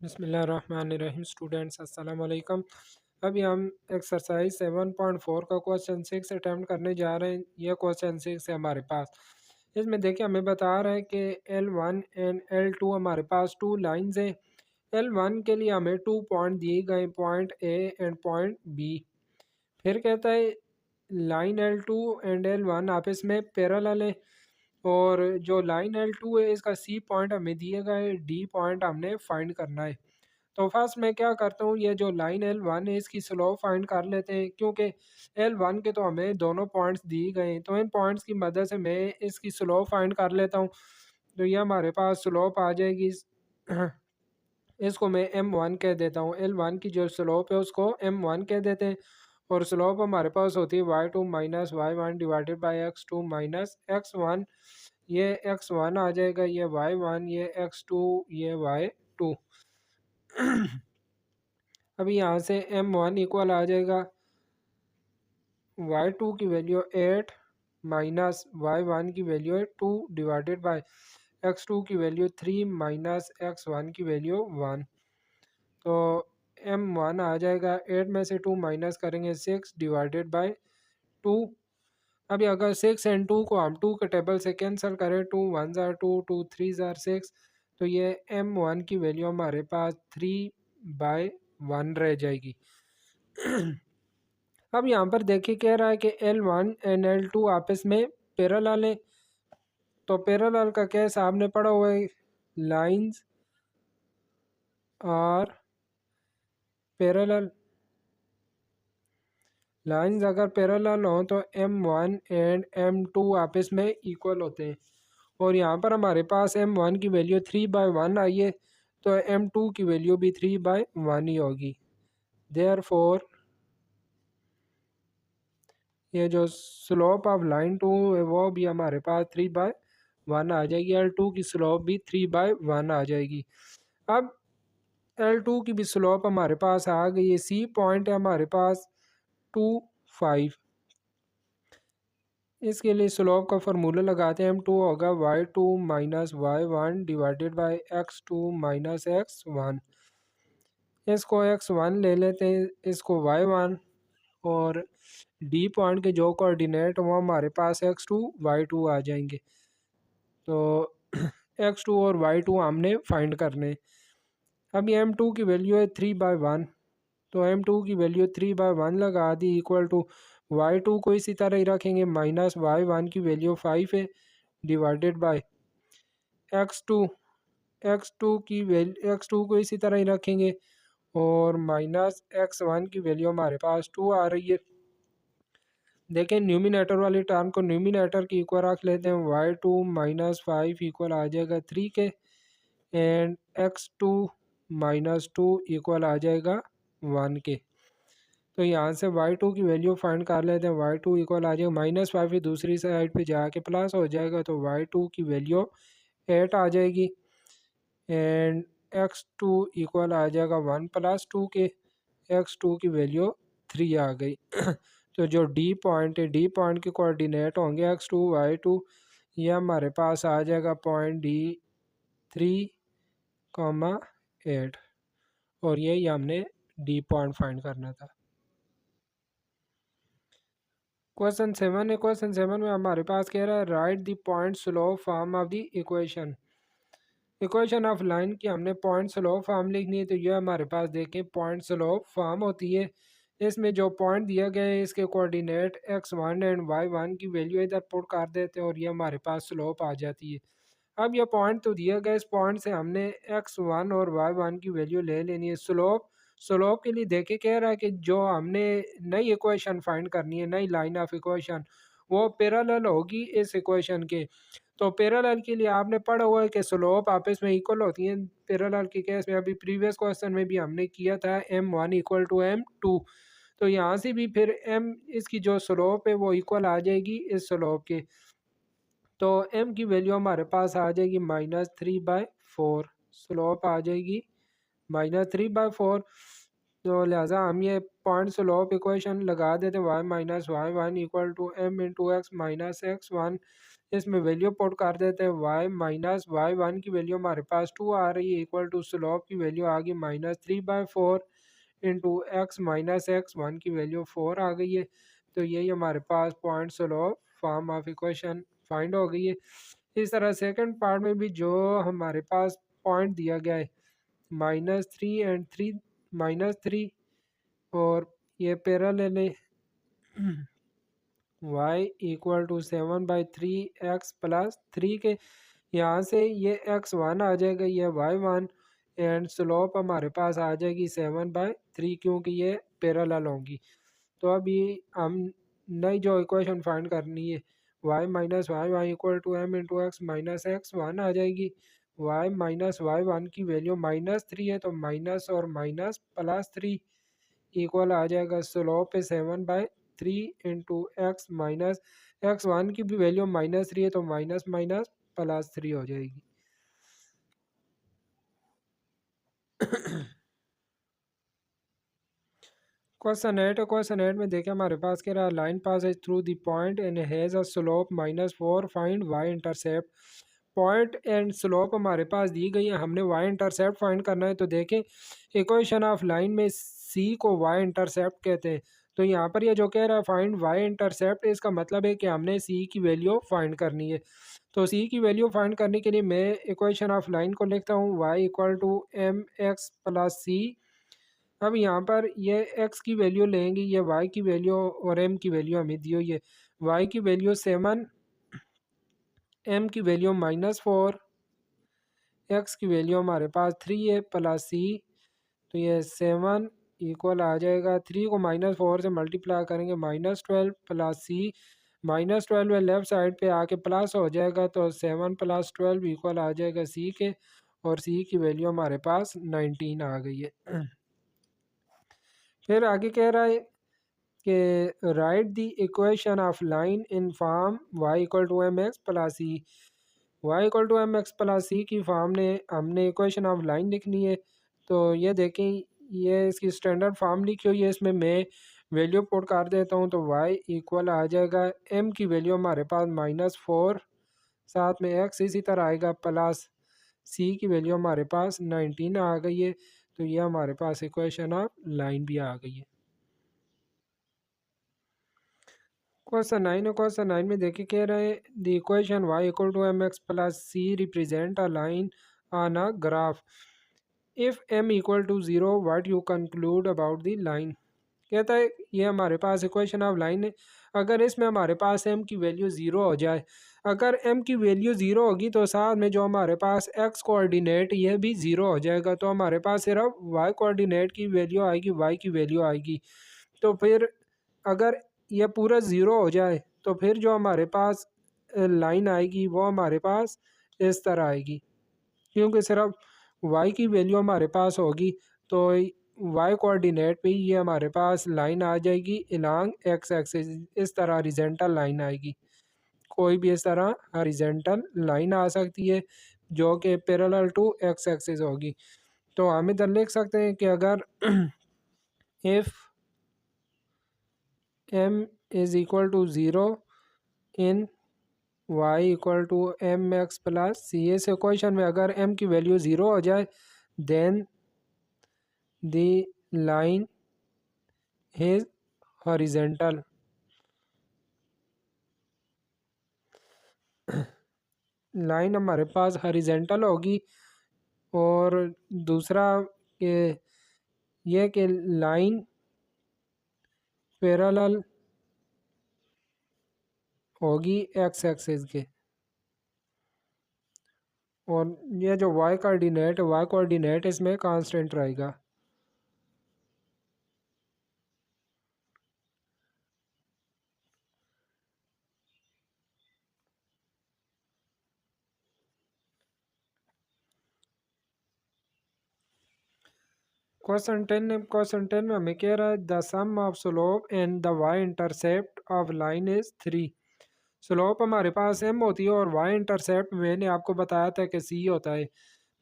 बिस्मिल्लाहिर्रहमानिर्रहीम। स्टूडेंट्स अस्सलाम वालेकुम। अभी हम एक्सरसाइज 7.4 का क्वेश्चन 6 अटैम्प्ट करने जा रहे हैं। यह क्वेश्चन 6 है हमारे पास। इसमें देखिए हमें बता रहा है कि L1 एंड L2 हमारे पास टू लाइंस हैं। L1 के लिए हमें 2 पॉइंट दिए गए, point A and point B. फिर कहता है लाइन L2 एंड L1 आपस में पैरेलल है, और जो लाइन L2 है इसका सी पॉइंट हमें दिए गए, डी पॉइंट हमने फाइंड करना है। तो फर्स्ट मैं क्या करता हूँ, ये जो लाइन L1 है इसकी स्लोप फाइंड कर लेते हैं, क्योंकि L1 के तो हमें दोनों पॉइंट्स दिए गए हैं, तो इन पॉइंट्स की मदद से मैं इसकी स्लोप फाइंड कर लेता हूँ। तो ये हमारे पास स्लोप आ जाएगी। इसको मैं M1 कह देता हूँ। L1 की जो स्लोप है उसको M1 कह देते हैं, और स्लोप हमारे पास होती है y2 minus y1 divided by x2 minus x1। ये x1 आ जाएगा, ये y1, ये x2, ये y2। अभी यहाँ से M1 इक्वल आ जाएगा y2 की वैल्यू 8 माइनस y1 की वैल्यू है 2 डिवाइडेड बाय x2 की वैल्यू 3 माइनस x1 की वैल्यू 1। तो M1 आ जाएगा, 8 में से 2 माइनस करेंगे 6 डिवाइडेड बाय 2। अभी अगर 6 एंड 2 को हम 2 के टेबल से कैंसिल करें, 2 1 ज़ार 2, 2 3 ज़ार 6, तो ये M1 की वैल्यू हमारे पास 3/1 रह जाएगी। अब यहाँ पर देखिए कह रहा है कि L1 एंड L2 आपस में पैरेलल है। तो पैरेलल का केस आपने पढ़ा हुआ है, लाइंस और पैरेलल। लाइंस अगर पैरेलल हो तो M1 एंड M2 आपस में इक्वल होते हैं, और यहाँ पर हमारे पास M1 की वैल्यू 3/1 आई है, तो M2 की वैल्यू भी 3/1 ही होगी। देयरफॉर ये जो स्लोप ऑफ लाइन 2 है वो भी हमारे पास 3/1 आ जाएगी। L2 की स्लोप भी 3/1 आ जाएगी। अब L2 की भी स्लोप हमारे पास आ गई है। सी पॉइंट है हमारे पास 2 5। इसके लिए स्लोप का फार्मूला लगाते हैं। M2 होगा y2 minus y1 divided by x2 minus x1। इसको x1 ले लेते हैं, इसको y1, और डी पॉइंट के जो कोऑर्डिनेट वो हमारे पास x2 y2 आ जाएंगे। तो x2 और y2 हमने फाइंड करने। अभी M2 की वैल्यू है 3/1, तो M2 की वैल्यू 3/1 लगा दी, इक्वल टू y2 को इसी तरह ही रखेंगे, माइनस y1 की वैल्यू 5 है डिवाइडेड बाय x2। x2 को इसी तरह ही रखेंगे, और माइनस x1 की वैल्यू हमारे पास 2 आ रही है। देखें न्यूमिनेटर वाली टर्म को न्यूमिनेटर की इक्वल रख लेते हैं। y2 माइनस 5 इक्वल आ जाएगा 3 के, एंड x2 माइनस 2 इक्वल आ जाएगा 1 के। तो यहाँ से y2 की वैल्यू फाइंड कर लेते हैं। y2 इक्वल आ जाएगा -5, दूसरी साइड पे जाके प्लस हो जाएगा, तो y2 की वैल्यू 8 आ जाएगी, एंड x2 इक्वल आ जाएगा 1 + 2 के। x2 की वैल्यू 3 आ गई। तो जो डी पॉइंट है, डी पॉइंट के कोऑर्डिनेट होंगे x2 y2, ये हमारे पास आ जाएगा पॉइंट डी 3,8, और यही हमने डी पॉइंट फाइंड करना था। क्वेश्चन 7 है। क्वेश्चन 7 में हमारे पास कह रहा है right the point slope form of the equation. Equation of line की हमने पॉइंट स्लोप फॉर्म लिखनी है, तो ये हमारे पास देखें पॉइंट स्लोप फॉर्म होती है। इसमें जो पॉइंट दिया गया है इसके कोऑर्डिनेट x1 एंड y1 की वैल्यू इधर पुट कर देते हैं, और ये हमारे पास स्लोप आ जाती है। अब ये पॉइंट तो दिया गया, इस पॉइंट से हमने x1 और y1 की वैल्यू ले लेनी है। स्लोप के लिए देखे कह रहा है कि जो हमने नई इक्वेशन फाइंड करनी है, नई लाइन ऑफ इक्वेशन, वो पैरेलल होगी इस इक्वेशन के। तो पैरेलल के लिए आपने पढ़ा हुआ है कि स्लोप आपस में इक्वल होती हैं। पैरेलल के केस में अभी प्रीवियस क्वेश्चन में भी हमने किया था M1 इक्वल टू M2। तो यहाँ से भी फिर इसकी जो स्लोप है वो इक्वल आ जाएगी इस स्लोप के। तो m की वैल्यू हमारे पास आ जाएगी -3/4। स्लोप आ जाएगी -3/4। तो लिहाजा हम ये पॉइंट स्लोप इक्वेशन लगा देते y - y1 equal to m into x minus x1। इसमें वैल्यू पुट कर देते हैं। वाई माइनस वाई वन की वैल्यू हमारे पास 2 आ रही है, इक्वल टू स्लोप की वैल्यू आ गई -3/4 into x minus x one की वैल्यू 4 आ गई है। तो यही हमारे पास point slope form of equation find हो गई है। इस तरह सेकंड पार्ट में भी जो हमारे पास पॉइंट दिया गया है -3 एंड 3 -3 और ये पैरेलल है y equal to 7/3 x plus 3 के, यहाँ से ये x1 आ जाएगा, ये y1 एंड स्लोप हमारे पास आ जाएगी 7/3 क्योंकि ये पैरेलल होंगी। तो अब ये हम नई जो इक्वेशन फाइंड करनी है y minus y one equal to m into x minus x one आ जाएगी। y माइनस वाई वन की वैल्यू -3 है तो माइनस और माइनस +3 इक्वल आ जाएगा स्लोप पे 7/3 into x minus x one की भी वैल्यू -3 है तो माइनस माइनस +3 हो जाएगी। क्वेश्चन 8 में देखें हमारे पास कह रहा है line passes through the point and has a slope -4 find y intercept. Point and slope हमारे पास दी गई है, हमने वाई इंटरसेप्ट फाइंड करना है। तो देखें इक्वेशन ऑफ लाइन में सी को वाई इंटरसेप्ट कहते हैं। तो यहाँ पर ये जो कह रहा है फाइंड वाई इंटरसेप्ट, इसका मतलब है कि हमने सी की वैल्यू फाइंड करनी है। तो सी की वैल्यू फाइंड करने के लिए मैं इक्वेशन ऑफ लाइन को लिखता हूँ y equal to m x plus c. अब यहाँ पर ये x की वैल्यू लेंगे, ये y की वैल्यू और m की वैल्यू हमें दी हुई है। y की वैल्यू 7, m की वैल्यू -4, x की वैल्यू हमारे पास 3 है प्लस c। तो ये 7 इक्वल आ जाएगा, 3 को -4 से मल्टीप्लाई करेंगे -12 प्लस c, -12 लेफ्ट साइड पे आके प्लस हो जाएगा तो 7 + 12 इक्वल आ जाएगा c के, और c की वैल्यू हमारे पास 19 आ गई है। फिर आगे कह रहा है कि right the equation of line in form y equal to m x plus c. Y equal to m x plus c की फॉर्म ने हमने इक्वेशन ऑफ लाइन लिखनी है। तो ये देखें ये इसकी स्टैंडर्ड फॉर्म लिखी हुई है, इसमें मैं वैल्यू पुट कर देता हूँ। तो y इक्वल आ जाएगा, m की वैल्यू हमारे पास -4, साथ में x इसी तरह आएगा प्लस c की वैल्यू हमारे पास 19 आ गई है। तो ये हमारे पास इक्वेशन ऑफ लाइन भी आ गई है। क्वेश्चन 9 में देखिए कह रहे हैं the equation y equal to m x plus c represent a line on a graph. If m equal to 0 what you conclude about the line. कहता है ये हमारे पास इक्वेशन ऑफ लाइन है, अगर इसमें हमारे पास m की वैल्यू 0 हो जाए, अगर m की वैल्यू 0 होगी तो साथ में जो हमारे पास x कोऑर्डिनेट ये भी 0 हो जाएगा। तो हमारे पास सिर्फ y कोऑर्डिनेट की वैल्यू आएगी, y की वैल्यू आएगी। तो फिर अगर ये पूरा ज़ीरो हो जाए तो फिर जो हमारे पास लाइन आएगी वो हमारे पास इस तरह आएगी, क्योंकि सिर्फ y की वैल्यू हमारे पास होगी तो y कोऑर्डिनेट पे ये हमारे पास लाइन आ जाएगी अलॉन्ग x एक्सिस, इस तरह हॉरिजॉन्टल लाइन आएगी। कोई भी इस तरह हॉरिजॉन्टल लाइन आ सकती है जो कि पैरेलल टू x एक्सिस होगी। तो हम इधर लिख सकते हैं कि अगर if m is equal to 0 in y equal to m x plus c, इस इक्वेशन में अगर m की वैल्यू 0 हो जाए then the line is horizontal. Line हमारे पास हॉरिजॉन्टल होगी, और दूसरा कि यह कि लाइन पैरेलल होगी x एक्सिस के, और ये जो y कोऑर्डिनेट इसमें कांस्टेंट रहेगा। क्वेश्चन 10 में हमें कह रहा है the sum of slope and the y intercept of line is 3। Slope हमारे पास m होती है और y इंटरसेप्ट मैंने आपको बताया था कि c होता है।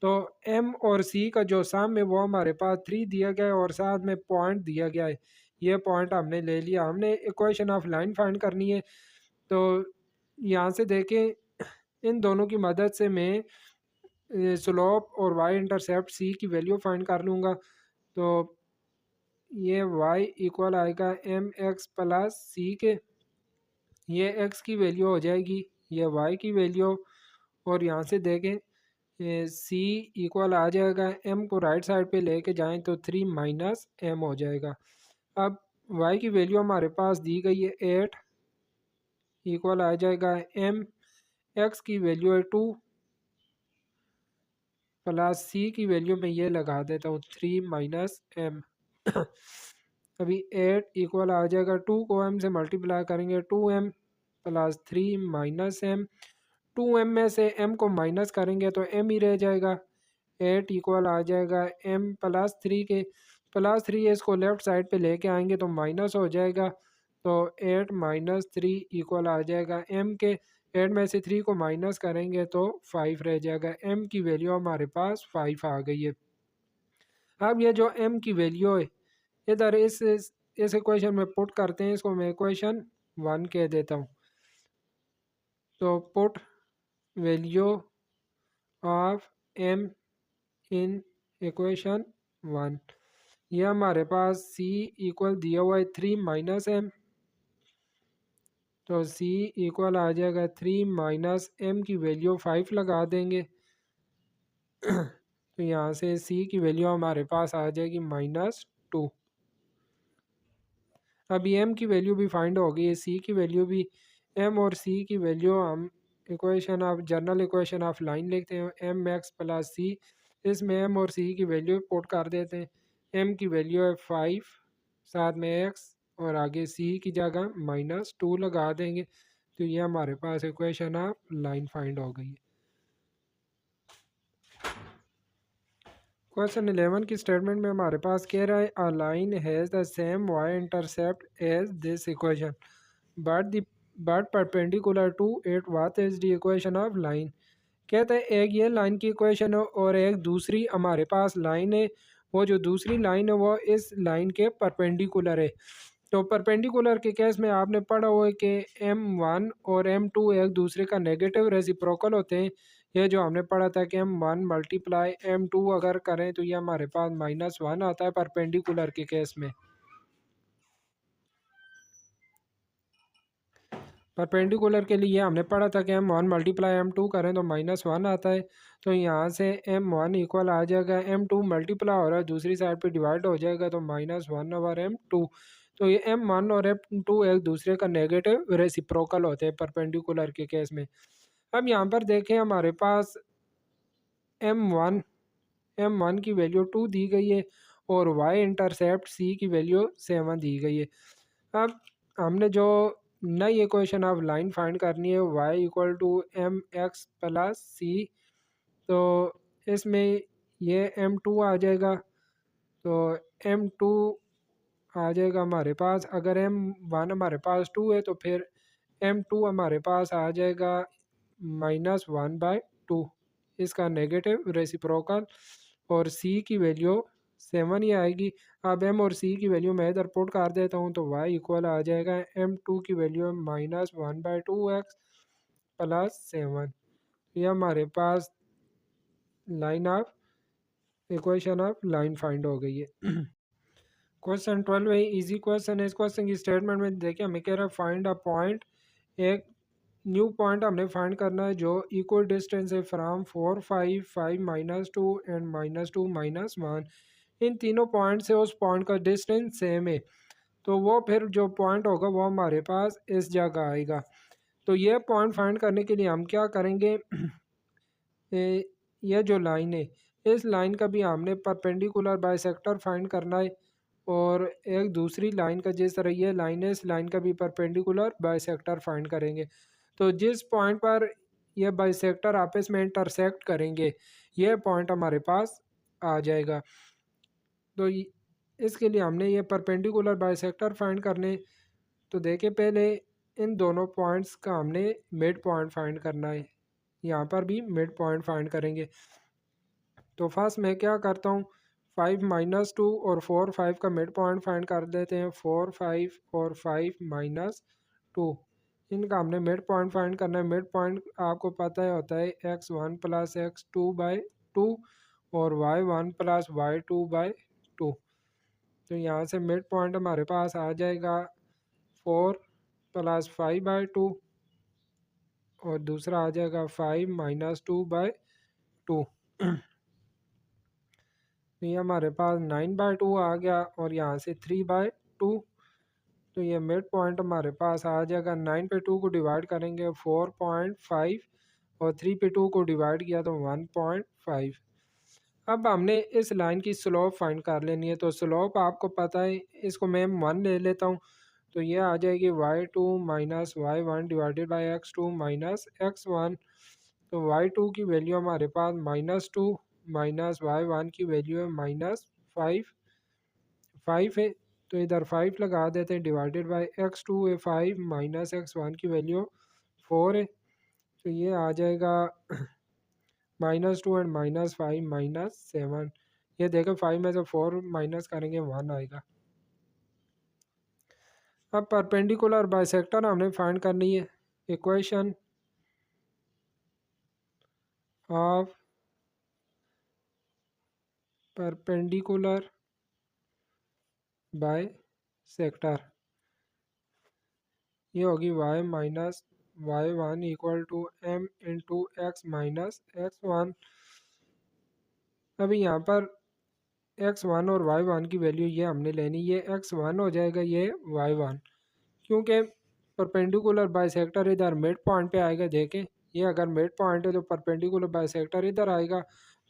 तो m और c का जो सम है वो हमारे पास 3 दिया गया है और साथ में पॉइंट दिया गया है। ये पॉइंट हमने ले लिया, हमने इक्वेशन ऑफ लाइन फाइंड करनी है। तो यहाँ से देखें इन दोनों की मदद से मैं स्लोप और वाई इंटरसेप्ट सी की वैल्यू फाइंड कर लूँगा। तो ये y इक्वल आएगा एम एक्स प्लस सी के, ये x की वैल्यू हो जाएगी, ये y की वैल्यू, और यहाँ से देखें c इक्वल आ जाएगा, m को राइट साइड पे लेके जाएं तो 3 माइनस m हो जाएगा। अब y की वैल्यू हमारे पास दी गई है 8 इक्वल आ जाएगा m, x की वैल्यू है 2 प्लस c की वैल्यू में ये लगा देता हूँ 3 माइनस m। अभी 8 इक्वल आ जाएगा 2 को m से मल्टीप्लाई करेंगे 2m plus 3 minus m, 2m में से m को माइनस करेंगे तो m ही रह जाएगा। 8 इक्वल आ जाएगा m प्लस 3 के, प्लस 3 इसको लेफ़्ट साइड पे लेके आएंगे तो माइनस हो जाएगा, तो 8 माइनस 3 इक्वल आ जाएगा m के, 8 में से 3 को माइनस करेंगे तो 5 रह जाएगा। m की वैल्यू हमारे पास 5 आ गई है। अब ये जो m की वैल्यू है इधर इस इक्वेशन में पुट करते हैं, इसको मैं इक्वेशन 1 कह देता हूँ। तो put value of m in equation 1, यह हमारे पास c इक्वल दिया हुआ है 3 माइनस m, तो c इक्वल आ जाएगा 3 माइनस m की वैल्यू 5 लगा देंगे। तो यहाँ से c की वैल्यू हमारे पास आ जाएगी -2। अभी m की वैल्यू भी फाइंड हो गई है, c की वैल्यू भी, m और c की वैल्यू हम equation of general equation of line लिखते हैं एम एक्स प्लस सी, इसमें m और c की वैल्यू पुट कर देते हैं। m की वैल्यू है 5, साथ में x और आगे c की जगह -2 लगा देंगे, तो ये हमारे पास इक्वेशन ऑफ लाइन फाइंड हो गई है। क्वेश्चन 11 की स्टेटमेंट में हमारे पास कह रहा है a line has the same y intercept as this equation but perpendicular to it, what is the equation of line. कहते हैं एक ये लाइन की इक्वेशन है और एक दूसरी हमारे पास लाइन है, वो जो दूसरी लाइन है वो इस लाइन के परपेंडिकुलर है। तो परपेंडिकुलर के केस में आपने पढ़ा हुआ है कि m1 और m2 एक दूसरे का नेगेटिव रेसिप्रोकल होते हैं। ये जो हमने पढ़ा था कि m1 मल्टीप्लाई m2 अगर करें तो ये हमारे पास -1 आता है परपेंडिकुलर के केस में। परपेंडिकुलर के लिए हमने पढ़ा था कि m1 मल्टीप्लाई m2 करें तो -1 आता है, तो यहाँ से m1 इक्वल आ जाएगा m2 मल्टीप्लाई हो रहा है दूसरी साइड पे डिवाइड हो जाएगा तो -1/m2। तो ये m1 और m2 एक दूसरे का नेगेटिव रेसिप्रोकल होते हैं परपेंडिकुलर के केस में। अब यहाँ पर देखें हमारे पास m1 की वैल्यू 2 दी गई है और y इंटरसेप्ट c की वैल्यू 7 दी गई है। अब हमने जो नई इक्वेशन ऑफ लाइन फाइंड करनी है y equal to m x plus c, तो इसमें ये m2 आ जाएगा, तो m2 आ जाएगा हमारे पास, अगर m1 हमारे पास 2 है तो फिर m2 हमारे पास आ जाएगा -1/2, इसका नेगेटिव रेसिप्रोकल, और c की वैल्यू 7 ही आएगी। अब m और c की वैल्यू मैं इधर पुट कर देता हूँ तो y इक्वल आ जाएगा m2 की वैल्यू -1/2x प्लस 7। ये हमारे पास line of equation of line find हो गई है। क्वेश्चन 12 है, इजी क्वेश्चन है। इस क्वेश्चन की स्टेटमेंट में देखिए हमें कह रहा है फाइंड अ पॉइंट, एक न्यू पॉइंट हमने फाइंड करना है जो इक्वल डिस्टेंस है फ्रॉम 4 5 5 -2 एंड -2 -1। इन तीनों पॉइंट से उस पॉइंट का डिस्टेंस सेम है, तो वो फिर जो पॉइंट होगा वो हमारे पास इस जगह आएगा। तो ये पॉइंट फाइंड करने के लिए हम क्या करेंगे, ये जो लाइन है इस लाइन का भी हमने परपेंडिकुलर बाइसेक्टर फाइंड करना है, और एक दूसरी लाइन का जिस तरह ये लाइन है इस लाइन का भी परपेंडिकुलर बाइसेक्टर फाइंड करेंगे। तो जिस पॉइंट पर ये बाइसेक्टर आपस में इंटरसेक्ट करेंगे ये पॉइंट हमारे पास आ जाएगा। तो इसके लिए हमने ये परपेंडिकुलर बाइसेक्टर फाइंड करने, तो देखिए पहले इन दोनों पॉइंट्स का हमने मिड पॉइंट फाइंड करना है, यहाँ पर भी मिड पॉइंट फाइंड करेंगे। तो फर्स्ट मैं क्या करता हूँ, 5 -2 और 4 5 का मिड पॉइंट फाइंड कर देते हैं, 4 5 और 5 -2, इनका हमने मिड पॉइंट फाइंड करना है। मिड पॉइंट आपको पता है होता है x1 प्लस x2/2 और y1 प्लस y2/2। तो यहाँ से मिड पॉइंट हमारे पास आ जाएगा 4 प्लस 5/2 और दूसरा आ जाएगा 5 माइनस 2/2। तो ये हमारे पास 9/2 आ गया और यहाँ से 3/2। तो ये मिड पॉइंट हमारे पास आ जाएगा। 9 पे 2 को डिवाइड करेंगे 4.5 और 3 पे 2 को डिवाइड किया तो 1.5। अब हमने इस लाइन की स्लोप फाइंड कर लेनी है। तो स्लोप आपको पता है, इसको मैं 1 ले लेता हूँ। तो ये आ जाएगी y2 minus y1 divided by x2 minus x1। तो y2 की वैल्यू हमारे पास -2 माइनस y1 की वैल्यू है -5 है। तो इधर 5 लगा देते हैं डिवाइडेड बाई x2 है 5 माइनस x1 की वैल्यू 4 है। तो ये आ जाएगा -2 एंड -5 -7। ये देखो 5 में से 4 माइनस करेंगे 1 आएगा। अब परपेंडिकुलर बाइसेक्टर हमने फाइंड करनी है। इक्वेशन ऑफ परपेंडिकुलर बाइसेक्टर ये होगी y minus y1 equal to m into x minus x1। अभी यहाँ पर x1 और y1 की वैल्यू ये हमने लेनी, ये x1 हो जाएगा, ये y1। क्योंकि परपेंडिकुलर बाइसेक्टर इधर मिड पॉइंट पे आएगा। देखें ये अगर मिड पॉइंट है तो परपेंडिकुलर बाइसेक्टर इधर आएगा,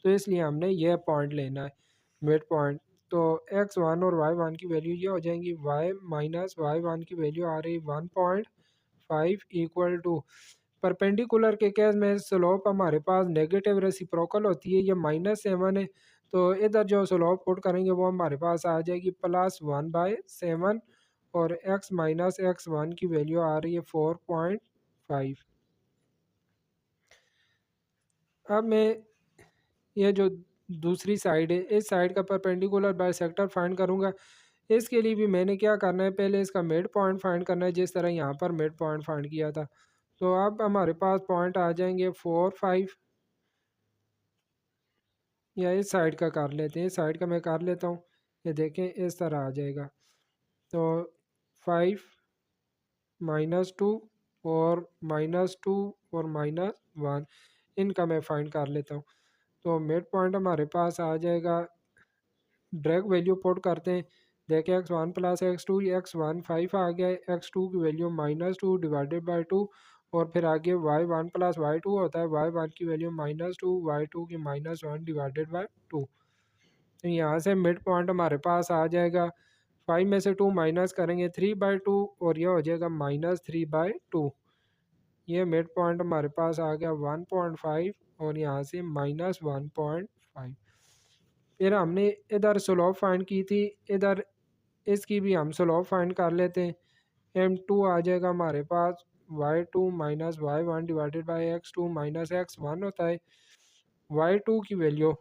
तो इसलिए हमने ये पॉइंट लेना है मिड पॉइंट। तो x1 और y1 की वैल्यू ये हो जाएंगी। y माइनस y1 की वैल्यू आ रही 1.5 इक्वल टू, परपेंडिकुलर के केस में स्लोप हमारे पास नेगेटिव रेसिप्रोकल होती है, ये -7 है। तो इधर जो स्लोप पुट करेंगे वो हमारे पास आ जाएगी +1/7 और x माइनस x1 की वैल्यू आ रही है 4.5। अब मैं ये जो दूसरी साइड है इस साइड का परपेंडिकुलर बाइसेक्टर फाइंड करूंगा। इसके लिए भी मैंने क्या करना है, पहले इसका मिड पॉइंट फाइंड करना है, जिस तरह यहाँ पर मिड पॉइंट फाइंड किया था। तो अब हमारे पास पॉइंट आ जाएंगे 4 5, या इस साइड का कर लेते हैं, इस साइड का मैं कर लेता हूँ। ये देखें इस तरह आ जाएगा। तो 5 -2 और -2 और -1 इनका मैं फाइंड कर लेता हूँ। तो मिड पॉइंट हमारे पास आ जाएगा। डायरेक्ट वैल्यू पुट करते हैं। देखें x1 प्लस x2, x1 5 आ गया, x2 की वैल्यू -2 डिवाइडेड बाई 2 और फिर आगे y1 प्लस y2 होता है, y1 की वैल्यू -2 y2 की -1 डिवाइडेड बाई 2। तो यहाँ से मिड पॉइंट हमारे पास आ जाएगा। 5 में से 2 माइनस करेंगे 3/2 और यह हो जाएगा -3/2। ये मिड पॉइंट हमारे पास आ गया 1.5 और यहाँ से -1.5। फिर हमने इधर स्लोप फाइंड की थी, इधर इसकी भी हम स्लोप फाइंड कर लेते हैं। m2 आ जाएगा हमारे पास y2 minus y1 divided by x2 minus x1 होता है। y2 की वैल्यू,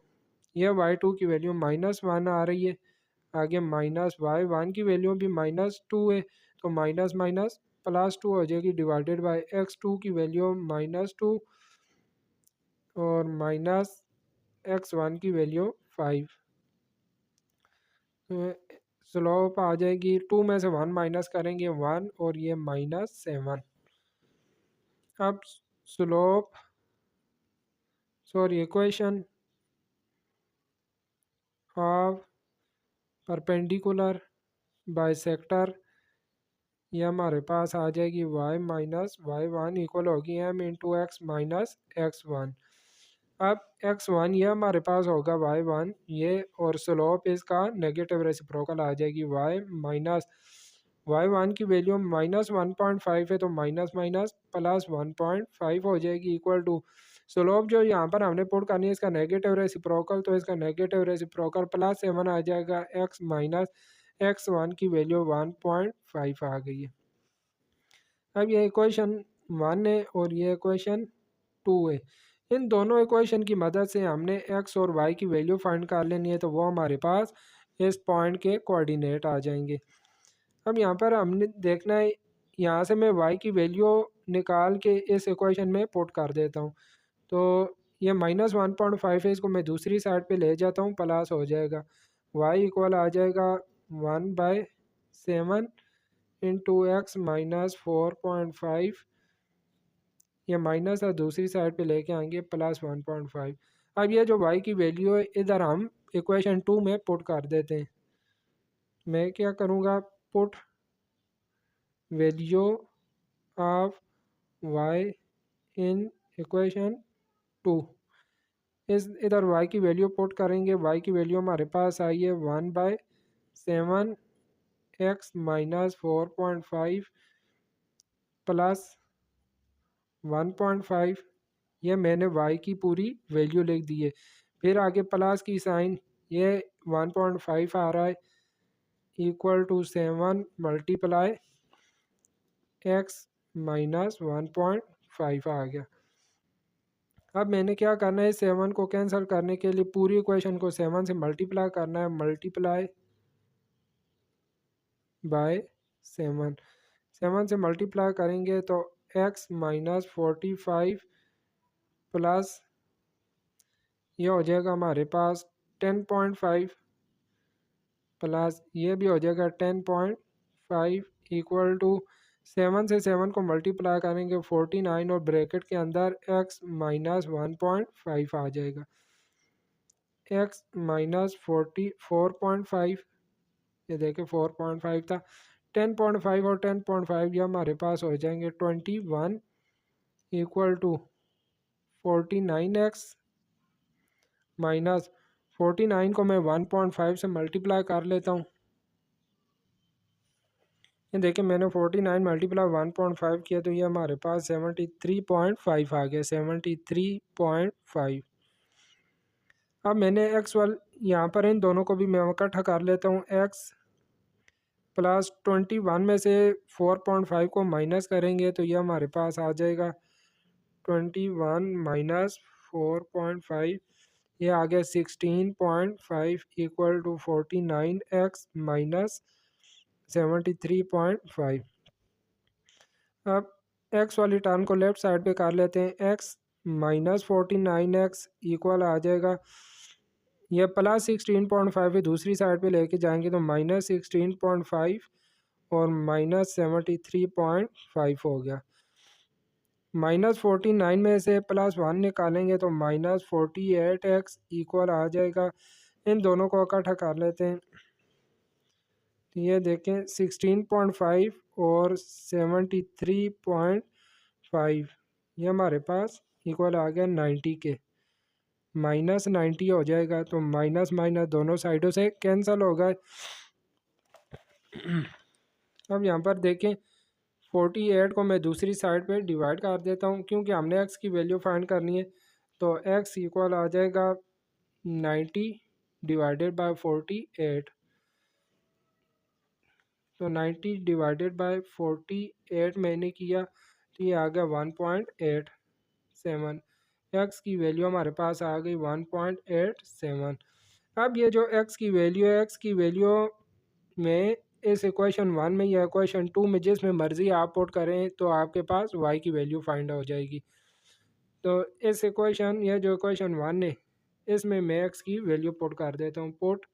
यह y2 की वैल्यू -1 आ रही है। आगे माइनस y1 की वैल्यू भी -2 है, तो माइनस माइनस +2 हो जाएगी डिवाइडेड बाई x2 की वैल्यू -2 और माइनस x1 की वैल्यू 5। तो स्लोप आ जाएगी 2 में से 1 माइनस करेंगे 1 और ये -7। अब slope equation of perpendicular bisector ये हमारे पास आ जाएगी y माइनस y1 इक्वल होगी m into x minus x1। अब x1 ये हमारे पास होगा y1 ये, और स्लोप इसका नेगेटिव रेसिप्रोकल आ जाएगी y माइनस y1 की वैल्यू -1.5 है, तो माइनस माइनस +1.5 हो जाएगी इक्वल टू स्लोप जो यहाँ पर हमने पुट करनी है इसका नेगेटिव रेसिप्रोकल, तो इसका नेगेटिव रेसिप्रोकल +7 आ जाएगा। x माइनस x1 की वैल्यू 1.5 आ गई है। अब ये इक्वेशन 1 है और ये इक्वेशन 2 है। इन दोनों इक्वेशन की मदद से हमने x और y की वैल्यू फाइंड कर लेनी है, तो वो हमारे पास इस पॉइंट के कोऑर्डिनेट आ जाएंगे। अब यहाँ पर हमने देखना है यहाँ से मैं y की वैल्यू निकाल के इस इक्वेशन में पुट कर देता हूँ। तो ये -1.5 है, इसको मैं दूसरी साइड पे ले जाता हूँ, प्लस हो जाएगा y इक्वल आ जाएगा 1/7 इंटू एक्स -4.5। ये माइनस है, दूसरी साइड पे लेके आएंगे +1.5। अब ये जो y की वैल्यू है इधर हम इक्वेशन 2 में पुट कर देते हैं। मैं क्या करूँगा, put value of y in equation 2। इस इधर y की वैल्यू पुट करेंगे। y की वैल्यू हमारे पास आई है 1/7 x -4.5 प्लस 1.5। ये मैंने y की पूरी वैल्यू लिख दी है। फिर आगे प्लस की साइन, ये 1.5 आ रहा है, इक्वल टू 7 मल्टीप्लाई x -1.5 आ गया। अब मैंने क्या करना है, 7 को कैंसिल करने के लिए पूरी इक्वेशन को 7 से मल्टीप्लाई करना है, मल्टीप्लाई बाय 7 से मल्टीप्लाई करेंगे तो x -45 प्लस ये हो जाएगा हमारे पास 10.5 प्लस ये भी हो जाएगा 10.5 इक्वल टू 7 से 7 को मल्टीप्लाई करेंगे 49 और ब्रैकेट के अंदर x -1.5 आ जाएगा। x -44.5, ये देखें 4.5 था, 10.5 और 10.5 ये हमारे पास हो जाएंगे 21 इक्वल टू 49x माइनस 49 को मैं 1.5 से मल्टीप्लाई कर लेता हूँ। ये देखिए मैंने 49 मल्टीप्लाई 1.5 किया तो ये हमारे पास 73.5 आ गया, 73.5। अब मैंने एक्स वाल यहाँ पर इन दोनों को भी मैं इकट्ठा कर लेता हूँ। x प्लस 21 में से 4.5 को माइनस करेंगे तो ये हमारे पास आ जाएगा 21 माइनस 4.5, ये आ गया 16.5 इक्वल टू 49x माइनस 73.5। अब x वाली टर्म को लेफ्ट साइड पे कर लेते हैं। x -49x इक्वल आ जाएगा, यह +16.5 है, दूसरी साइड पे लेके जाएंगे तो -16.5 और -73.5 हो गया। -49 में से +1 निकालेंगे तो -48x इक्वल आ जाएगा। इन दोनों को इकट्ठा कर लेते हैं तो ये देखें 16.5 और 73.5 ये हमारे पास इक्वल आ गया 90 के। -90 हो जाएगा तो माइनस माइनस दोनों साइडों से कैंसिल होगा। अब यहाँ पर देखें 48 को मैं दूसरी साइड पे डिवाइड कर देता हूँ क्योंकि हमने x की वैल्यू फाइंड करनी है। तो x इक्वल आ जाएगा 90 डिवाइडेड बाय 48। तो 90 डिवाइडेड बाय 48 मैंने किया तो ये आ गया 1.87। x की वैल्यू हमारे पास आ गई 1.87। अब ये जो x की वैल्यू है, x की वैल्यू में इस इक्वेशन 1 में या इक्वेशन 2 में जिसमें मर्ज़ी आप पुट करें तो आपके पास y की वैल्यू फाइंड हो जाएगी। तो इस इक्वेशन या जो इक्वेशन 1 है इसमें मैं x की वैल्यू पुट कर देता हूँ। Put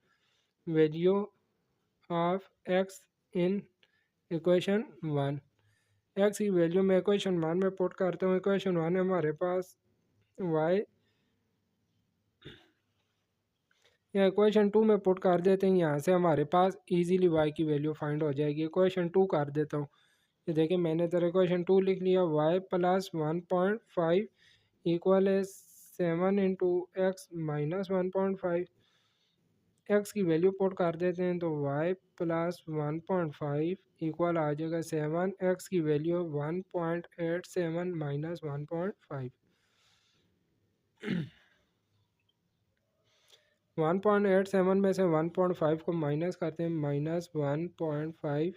value of x in equation 1। x की वैल्यू मैं इक्वेशन 1 में पुट करता हूँ। इक्वेशन 1 में हमारे पास y या इक्वेशन 2 में पुट कर देते हैं। यहाँ से हमारे पास इजीली y की वैल्यू फाइंड हो जाएगी। इक्वेशन 2 कर देता हूँ। ये देखिए मैंने इधर इक्वेशन 2 लिख लिया, y प्लस 1.5 इक्वल है 7 इंटू एक्स माइनस 1.5। एक्स की वैल्यू पुट कर देते हैं तो y प्लस 1.5 इक्वल आ जाएगा 7, एक्स की वैल्यू 1.87 माइनस 1.5। 1.87 में से 1.5 को माइनस करते हैं, -1.5,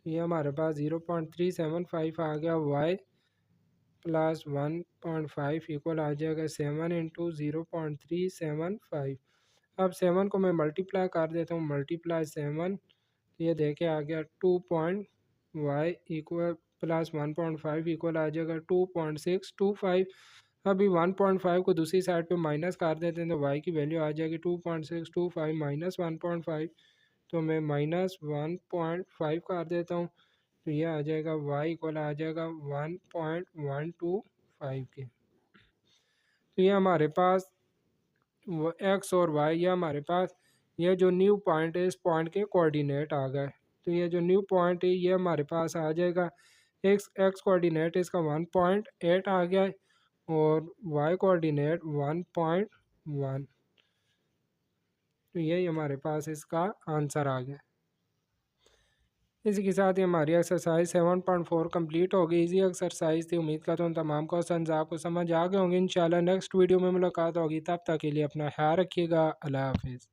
ये हमारे पास 0.375 आ गया। y प्लस 1.5 इक्वल आ जाएगा 7 इंटू 0.375। अब 7 को मैं मल्टीप्लाई कर देता हूँ, मल्टीप्लाई 7, ये देखे आ गया वाई इक्वल प्लस 1.5 इक्वल आ जाएगा 2.625। अभी 1.5 को दूसरी साइड पे माइनस कर देते हैं तो वाई की वैल्यू आ जाएगी 2.625 माइनस 1.5। तो मैं माइनस 1.5 कर देता हूँ तो ये आ जाएगा वाई इक्वल आ जाएगा 1.125 के। तो ये हमारे पास वो एक्स और वाई, ये हमारे पास ये जो न्यू पॉइंट है इस पॉइंट के कोऑर्डिनेट आ गए। तो ये जो न्यू पॉइंट है ये हमारे पास आ जाएगा एक्स एक्स कोऑर्डिनेट इसका 1.8 आ गया है और वाई कोऑर्डिनेट 1.1। तो यही हमारे पास इसका आंसर आ गया। इसी के साथ ही हमारी एक्सरसाइज 7.4 कंप्लीट हो गई। इजी एक्सरसाइज थी, उम्मीद करता हूँ तमाम क्वेश्चंस आपको समझ आ गए होंगे। इंशाल्लाह नेक्स्ट वीडियो में मुलाकात होगी, तब तक के लिए अपना ख्याल रखिएगा। अल्लाह हाफिज़।